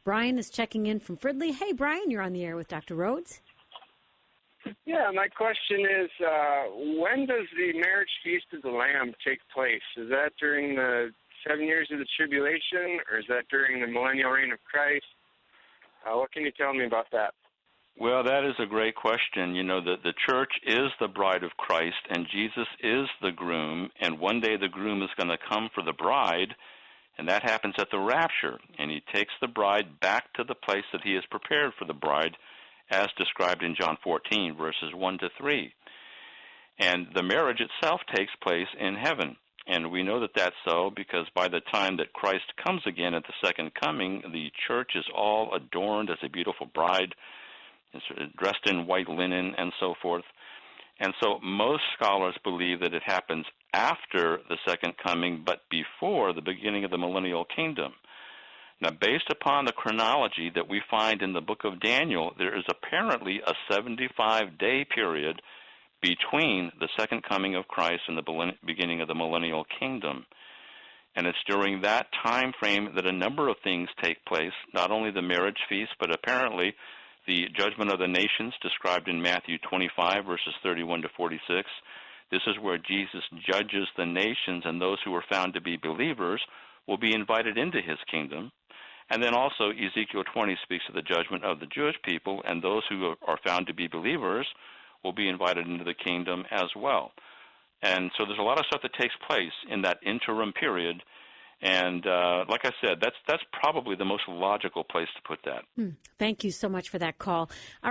Brian is checking in from Fridley. Hey, Brian, you're on the air with Dr. Rhodes. Yeah, my question is, when does the marriage feast of the Lamb take place? Is that during the 7 years of the tribulation, or is that during the millennial reign of Christ? What can you tell me about that? Well, that is a great question. You know, the church is the bride of Christ, and Jesus is the groom, and one day the groom is going to come for the bride, and that happens at the rapture, and he takes the bride back to the place that he has prepared for the bride, as described in John 14, verses 1 to 3. And the marriage itself takes place in heaven. And we know that that's so because by the time that Christ comes again at the second coming, the church is all adorned as a beautiful bride, dressed in white linen and so forth. And so most scholars believe that it happens after the second coming, but before the beginning of the millennial kingdom. Now, based upon the chronology that we find in the book of Daniel, there is apparently a 75-day period between the second coming of Christ and the beginning of the millennial kingdom. And it's during that time frame that a number of things take place, not only the marriage feast, but apparently the judgment of the nations described in Matthew 25, verses 31 to 46. This is where Jesus judges the nations, and those who are found to be believers will be invited into his kingdom. And then also Ezekiel 20 speaks of the judgment of the Jewish people, and those who are found to be believers will be invited into the kingdom as well. And so there's a lot of stuff that takes place in that interim period. And like I said, that's probably the most logical place to put that. Thank you so much for that call. All right.